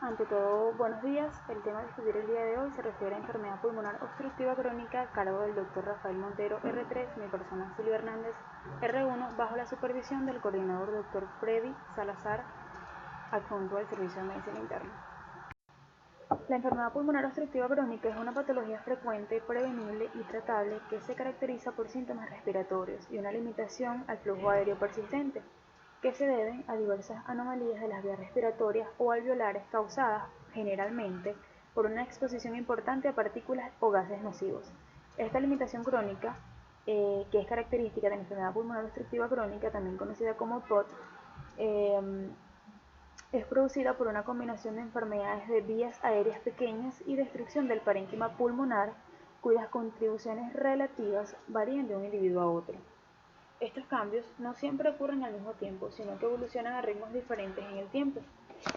Ante todo, buenos días. El tema a discutir el día de hoy se refiere a enfermedad pulmonar obstructiva crónica a cargo del Dr. Rafael Montero, R3, mi persona Silvia Hernández, R1, bajo la supervisión del coordinador Dr. Freddy Salazar, adjunto al Servicio de Medicina Interna. La enfermedad pulmonar obstructiva crónica es una patología frecuente, prevenible y tratable que se caracteriza por síntomas respiratorios y una limitación al flujo aéreo persistente, que se deben a diversas anomalías de las vías respiratorias o alveolares causadas, generalmente, por una exposición importante a partículas o gases nocivos. Esta limitación crónica, que es característica de la enfermedad pulmonar obstructiva crónica, también conocida como POT, es producida por una combinación de enfermedades de vías aéreas pequeñas y destrucción del parénquima pulmonar, cuyas contribuciones relativas varían de un individuo a otro. Estos cambios no siempre ocurren al mismo tiempo, sino que evolucionan a ritmos diferentes en el tiempo.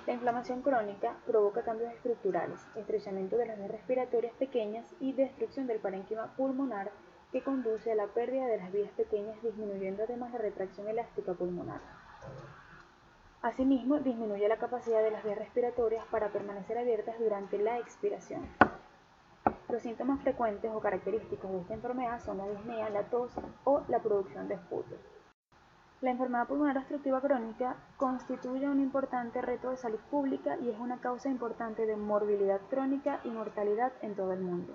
La inflamación crónica provoca cambios estructurales, estrechamiento de las vías respiratorias pequeñas y destrucción del parénquima pulmonar, que conduce a la pérdida de las vías pequeñas, disminuyendo además la retracción elástica pulmonar. Asimismo, disminuye la capacidad de las vías respiratorias para permanecer abiertas durante la expiración. Los síntomas frecuentes o característicos de esta enfermedad son la disnea, la tos o la producción de esputos. La enfermedad pulmonar obstructiva crónica constituye un importante reto de salud pública y es una causa importante de morbilidad crónica y mortalidad en todo el mundo.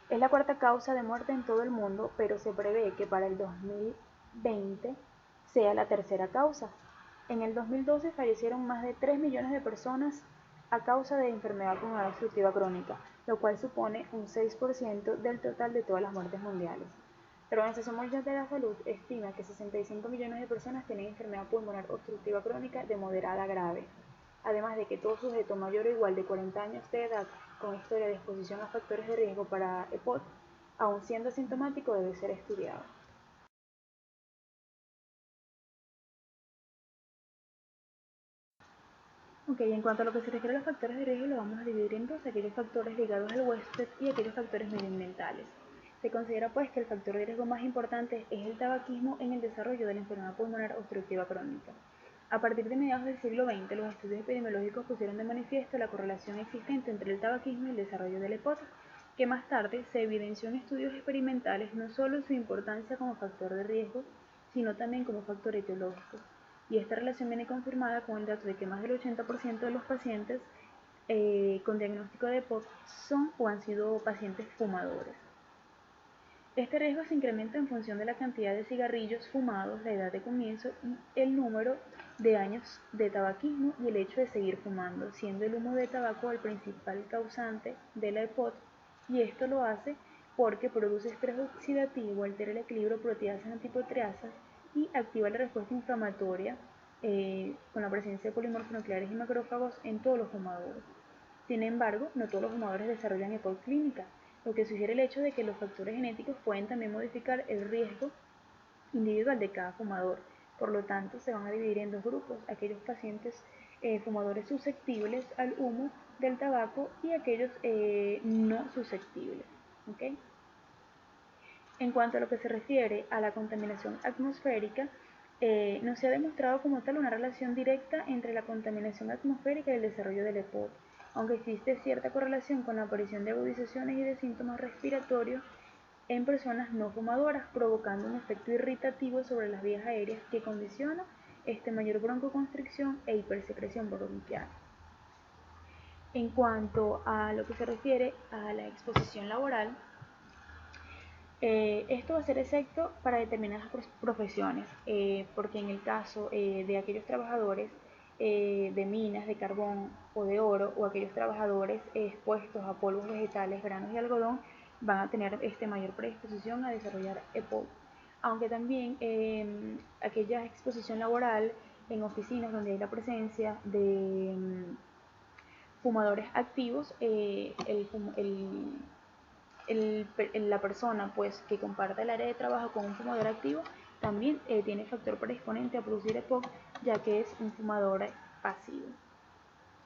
Es la cuarta causa de muerte en todo el mundo, pero se prevé que para el 2020 sea la tercera causa. En el 2012 fallecieron más de 3 millones de personas a causa de enfermedad pulmonar obstructiva crónica, lo cual supone un 6% del total de todas las muertes mundiales. La Organización Mundial de la Salud estima que 65 millones de personas tienen enfermedad pulmonar obstructiva crónica de moderada a grave, además de que todo sujeto mayor o igual de 40 años de edad con historia de exposición a factores de riesgo para EPOC, aun siendo asintomático, debe ser estudiado. En cuanto a lo que se refiere a los factores de riesgo, lo vamos a dividir en dos: aquellos factores ligados al huésped y aquellos factores medioambientales. Se considera pues que el factor de riesgo más importante es el tabaquismo en el desarrollo de la enfermedad pulmonar obstructiva crónica. A partir de mediados del siglo XX, los estudios epidemiológicos pusieron de manifiesto la correlación existente entre el tabaquismo y el desarrollo del EPOC, que más tarde se evidenció en estudios experimentales no solo su importancia como factor de riesgo, sino también como factor etiológico. Y esta relación viene confirmada con el dato de que más del 80% de los pacientes con diagnóstico de EPOC son o han sido pacientes fumadores. Este riesgo se incrementa en función de la cantidad de cigarrillos fumados, la edad de comienzo y el número de años de tabaquismo y el hecho de seguir fumando, siendo el humo de tabaco el principal causante de la EPOC, y esto lo hace porque produce estrés oxidativo, altera el equilibrio proteasa-antiproteasas y activa la respuesta inflamatoria con la presencia de polimorfonucleares y macrófagos en todos los fumadores. Sin embargo, no todos los fumadores desarrollan EPOC clínica, lo que sugiere el hecho de que los factores genéticos pueden también modificar el riesgo individual de cada fumador. Por lo tanto, se van a dividir en dos grupos: aquellos pacientes fumadores susceptibles al humo del tabaco y aquellos no susceptibles. ¿Okay? En cuanto a lo que se refiere a la contaminación atmosférica, no se ha demostrado como tal una relación directa entre la contaminación atmosférica y el desarrollo del EPOC, aunque existe cierta correlación con la aparición de agudizaciones y de síntomas respiratorios en personas no fumadoras, provocando un efecto irritativo sobre las vías aéreas que condiciona mayor broncoconstricción e hipersecreción bronquial. En cuanto a lo que se refiere a la exposición laboral, esto va a ser exacto para determinadas profesiones, porque en el caso de aquellos trabajadores de minas, de carbón o de oro, o aquellos trabajadores expuestos a polvos vegetales, granos y algodón, van a tener mayor predisposición a desarrollar EPOC. Aunque también aquella exposición laboral en oficinas donde hay la presencia de fumadores activos, la persona pues que comparta el área de trabajo con un fumador activo también tiene factor predisponente a producir EPOC, ya que es un fumador pasivo.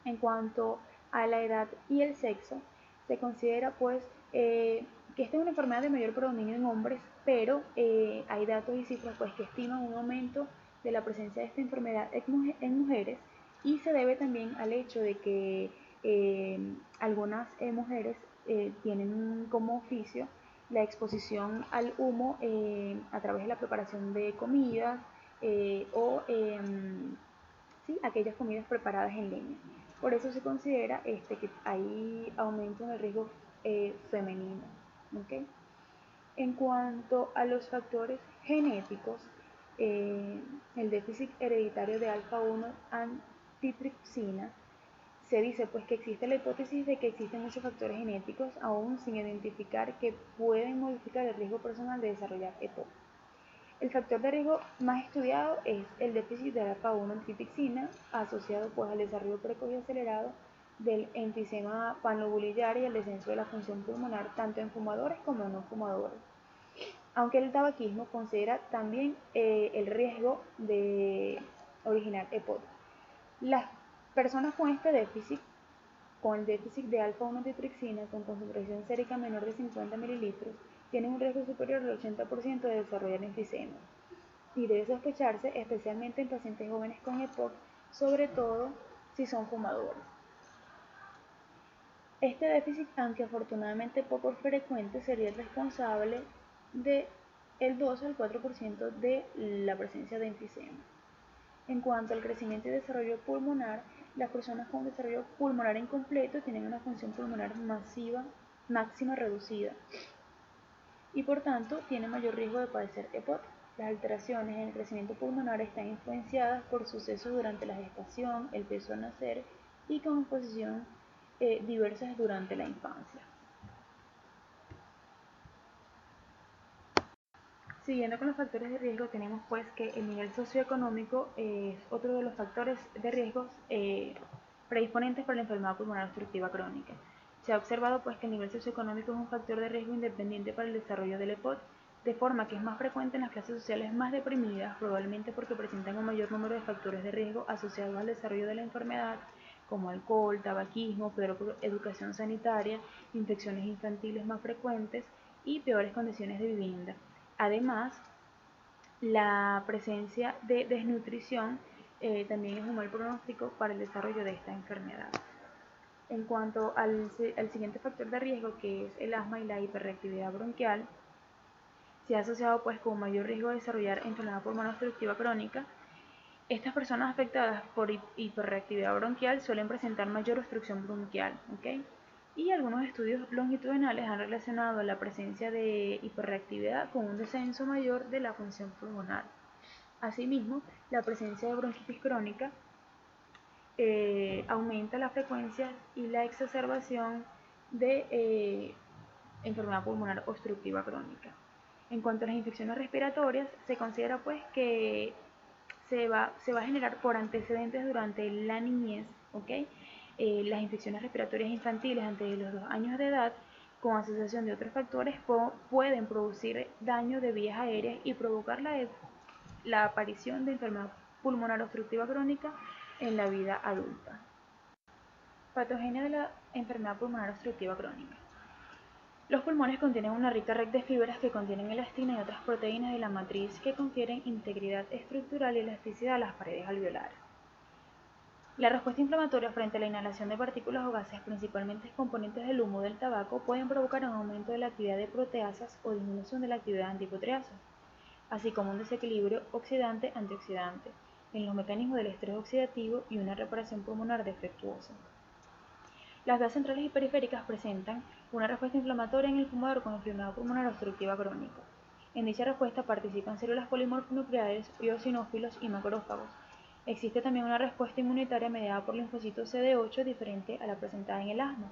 En cuanto a la edad y el sexo, se considera pues que esta es una enfermedad de mayor predominio en hombres, pero hay datos y cifras pues que estiman un aumento de la presencia de esta enfermedad en mujeres, y se debe también al hecho de que algunas mujeres tienen como oficio la exposición al humo a través de la preparación de comidas o ¿sí? aquellas comidas preparadas en leña. Por eso se considera que hay aumento en el riesgo femenino. ¿Okay? En cuanto a los factores genéticos, eh, el déficit hereditario de alfa-1 antitripsina, se dice pues que existe la hipótesis de que existen muchos factores genéticos aún sin identificar que pueden modificar el riesgo personal de desarrollar EPOC. El factor de riesgo más estudiado es el déficit de alfa-1 antitripsina asociado pues al desarrollo precoz y acelerado del enfisema panlobulilar y el descenso de la función pulmonar tanto en fumadores como en no fumadores. Aunque el tabaquismo considera también el riesgo de originar EPOC. Las personas con este déficit, con el déficit de alfa-1 antitripsina con concentración sérica menor de 50 mililitros, tienen un riesgo superior al 80% de desarrollar enfisema. Y debe sospecharse, especialmente en pacientes jóvenes con EPOC, sobre todo si son fumadores. Este déficit, aunque afortunadamente poco frecuente, sería el responsable de el 2 al 4% de la presencia de enfisema. En cuanto al crecimiento y desarrollo pulmonar, las personas con desarrollo pulmonar incompleto tienen una función pulmonar máxima reducida y por tanto tienen mayor riesgo de padecer EPOC. Las alteraciones en el crecimiento pulmonar están influenciadas por sucesos durante la gestación, el peso al nacer y con exposición diversas durante la infancia. Siguiendo con los factores de riesgo, tenemos pues que el nivel socioeconómico es otro de los factores de riesgos predisponentes para la enfermedad pulmonar obstructiva crónica. Se ha observado pues que el nivel socioeconómico es un factor de riesgo independiente para el desarrollo del EPOC, de forma que es más frecuente en las clases sociales más deprimidas, probablemente porque presentan un mayor número de factores de riesgo asociados al desarrollo de la enfermedad, como alcohol, tabaquismo, peor educación sanitaria, infecciones infantiles más frecuentes y peores condiciones de vivienda. Además, la presencia de desnutrición también es un mal pronóstico para el desarrollo de esta enfermedad. En cuanto al siguiente factor de riesgo, que es el asma y la hiperreactividad bronquial, se ha asociado pues con un mayor riesgo de desarrollar enfermedad pulmonar obstructiva crónica. Estas personas afectadas por hiperreactividad bronquial suelen presentar mayor obstrucción bronquial, ¿okay? Y algunos estudios longitudinales han relacionado la presencia de hiperreactividad con un descenso mayor de la función pulmonar. Asimismo, la presencia de bronquitis crónica aumenta la frecuencia y la exacerbación de enfermedad pulmonar obstructiva crónica. En cuanto a las infecciones respiratorias, se considera pues que se va a generar por antecedentes durante la niñez, ¿ok? Las infecciones respiratorias infantiles antes de los 2 años de edad, con asociación de otros factores, pueden producir daño de vías aéreas y provocar la aparición de enfermedad pulmonar obstructiva crónica en la vida adulta. Patogenia de la enfermedad pulmonar obstructiva crónica. Los pulmones contienen una rica red de fibras que contienen elastina y otras proteínas de la matriz que confieren integridad estructural y elasticidad a las paredes alveolares. La respuesta inflamatoria frente a la inhalación de partículas o gases, principalmente componentes del humo del tabaco, pueden provocar un aumento de la actividad de proteasas o disminución de la actividad antiproteasa, así como un desequilibrio oxidante-antioxidante en los mecanismos del estrés oxidativo y una reparación pulmonar defectuosa. Las vías centrales y periféricas presentan una respuesta inflamatoria en el fumador con enfermedad pulmonar obstructiva crónica. En dicha respuesta participan células polimorfonucleares, eosinófilos y macrófagos. Existe también una respuesta inmunitaria mediada por linfocitos CD8 diferente a la presentada en el asma.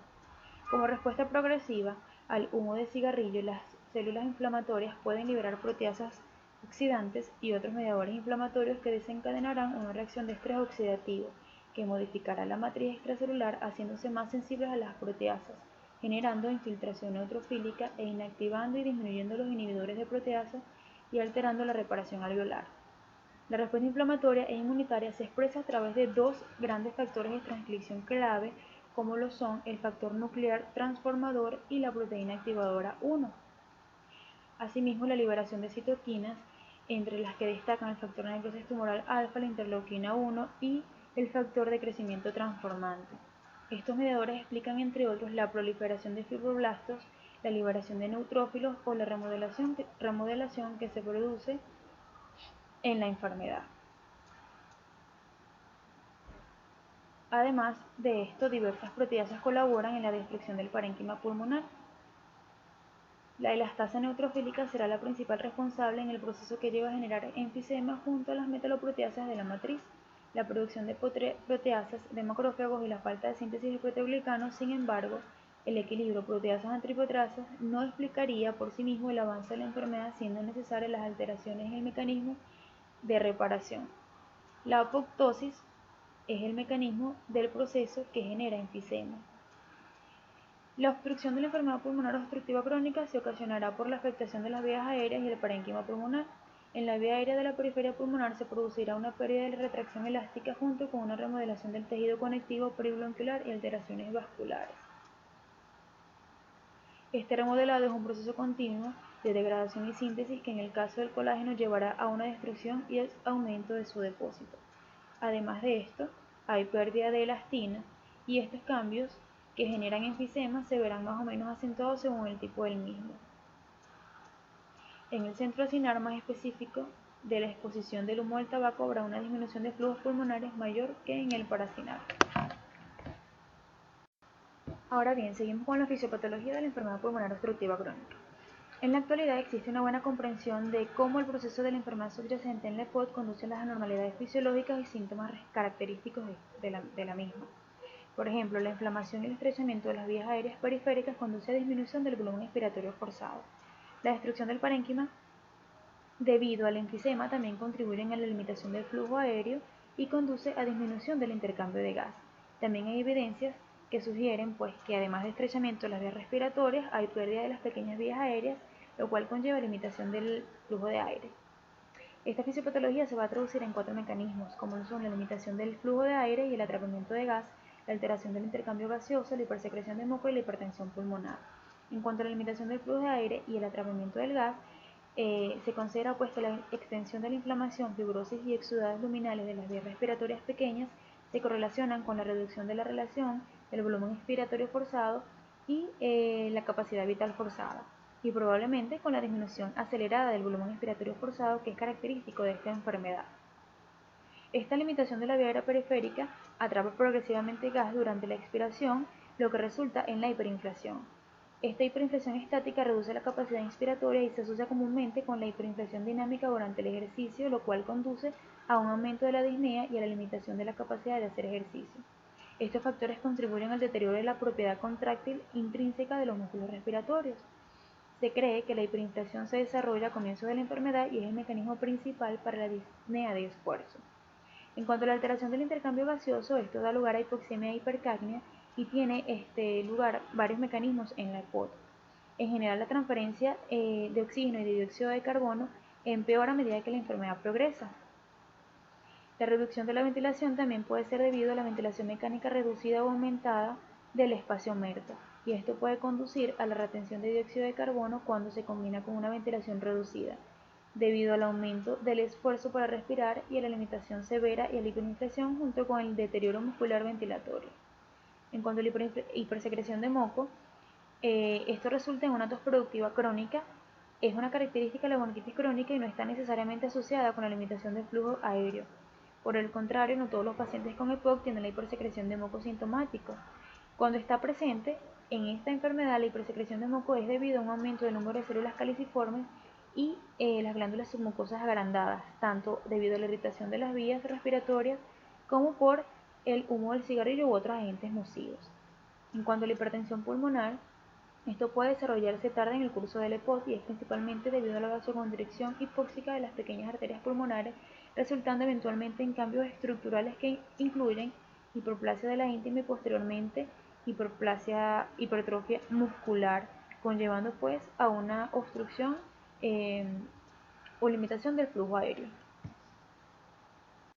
Como respuesta progresiva al humo de cigarrillo, las células inflamatorias pueden liberar proteasas oxidantes y otros mediadores inflamatorios que desencadenarán una reacción de estrés oxidativo que modificará la matriz extracelular haciéndose más sensibles a las proteasas, generando infiltración neutrofílica e inactivando y disminuyendo los inhibidores de proteasas y alterando la reparación alveolar. La respuesta inflamatoria e inmunitaria se expresa a través de dos grandes factores de transcripción clave, como lo son el factor nuclear transformador y la proteína activadora 1. Asimismo, la liberación de citoquinas, entre las que destacan el factor necrosis tumoral alfa, la interleuquina 1 y El factor de crecimiento transformante. Estos mediadores explican, entre otros, la proliferación de fibroblastos, la liberación de neutrófilos o la remodelación que se produce en la enfermedad. Además de esto, diversas proteasas colaboran en la destrucción del parénquima pulmonar. La elastasa neutrofílica será la principal responsable en el proceso que lleva a generar enfisema junto a las metaloproteasas de la matriz. La producción de proteasas de macrófagos y la falta de síntesis de proteoglicanos, sin embargo, el equilibrio proteasas-antiproteasas no explicaría por sí mismo el avance de la enfermedad, siendo necesarias las alteraciones en el mecanismo de reparación. La apoptosis es el mecanismo del proceso que genera enfisema. La obstrucción de la enfermedad pulmonar obstructiva crónica se ocasionará por la afectación de las vías aéreas y el parénquima pulmonar. En la vía aérea de la periferia pulmonar se producirá una pérdida de retracción elástica junto con una remodelación del tejido conectivo peribronquial y alteraciones vasculares. Este remodelado es un proceso continuo de degradación y síntesis que en el caso del colágeno llevará a una destrucción y aumento de su depósito. Además de esto, hay pérdida de elastina y estos cambios que generan enfisema se verán más o menos acentuados según el tipo del mismo. En el centro acinar más específico de la exposición del humo del tabaco habrá una disminución de flujos pulmonares mayor que en el paracinar. Ahora bien, seguimos con la fisiopatología de la enfermedad pulmonar obstructiva crónica. En la actualidad existe una buena comprensión de cómo el proceso de la enfermedad subyacente en la EPOD conduce a las anormalidades fisiológicas y síntomas característicos de la misma. Por ejemplo, la inflamación y el estrechamiento de las vías aéreas periféricas conduce a disminución del volumen expiratorio forzado. La destrucción del parénquima debido al enfisema también contribuyen a la limitación del flujo aéreo y conduce a disminución del intercambio de gas. También hay evidencias que sugieren que además de estrechamiento de las vías respiratorias hay pérdida de las pequeñas vías aéreas, lo cual conlleva limitación del flujo de aire. Esta fisiopatología se va a traducir en 4 mecanismos, como son la limitación del flujo de aire y el atrapamiento de gas, la alteración del intercambio gaseoso, la hipersecreción de moco y la hipertensión pulmonar. En cuanto a la limitación del flujo de aire y el atrapamiento del gas, se considera que la extensión de la inflamación, fibrosis y exudados luminales de las vías respiratorias pequeñas se correlacionan con la reducción de la relación del volumen expiratorio forzado y la capacidad vital forzada, y probablemente con la disminución acelerada del volumen expiratorio forzado que es característico de esta enfermedad. Esta limitación de la vía aérea periférica atrapa progresivamente gas durante la expiración, lo que resulta en la hiperinflación. Esta hiperinflación estática reduce la capacidad inspiratoria y se asocia comúnmente con la hiperinflación dinámica durante el ejercicio, lo cual conduce a un aumento de la disnea y a la limitación de la capacidad de hacer ejercicio. Estos factores contribuyen al deterioro de la propiedad contráctil intrínseca de los músculos respiratorios. Se cree que la hiperinflación se desarrolla a comienzos de la enfermedad y es el mecanismo principal para la disnea de esfuerzo. En cuanto a la alteración del intercambio gaseoso, esto da lugar a hipoxemia e hipercapnia y tiene lugar varios mecanismos en la EPOD. En general, la transferencia de oxígeno y de dióxido de carbono empeora a medida que la enfermedad progresa. La reducción de la ventilación también puede ser debido a la ventilación mecánica reducida o aumentada del espacio merto, y esto puede conducir a la retención de dióxido de carbono cuando se combina con una ventilación reducida, debido al aumento del esfuerzo para respirar y a la limitación severa y a la hiperinflación junto con el deterioro muscular ventilatorio. En cuanto a la hipersecreción de moco, esto resulta en una tos productiva crónica. Es una característica de la bronquitis crónica y no está necesariamente asociada con la limitación del flujo aéreo. Por el contrario, no todos los pacientes con EPOC tienen la hipersecreción de moco sintomático. Cuando está presente en esta enfermedad, la hipersecreción de moco es debido a un aumento del número de células caliciformes y las glándulas submucosas agrandadas, tanto debido a la irritación de las vías respiratorias como por el humo del cigarrillo u otros agentes nocivos. En cuanto a la hipertensión pulmonar, esto puede desarrollarse tarde en el curso del EPOD y es principalmente debido a la vasoconstricción hipóxica de las pequeñas arterias pulmonares, resultando eventualmente en cambios estructurales que incluyen hiperplasia de la íntima y posteriormente hipertrofia muscular, conllevando a una obstrucción o limitación del flujo aéreo.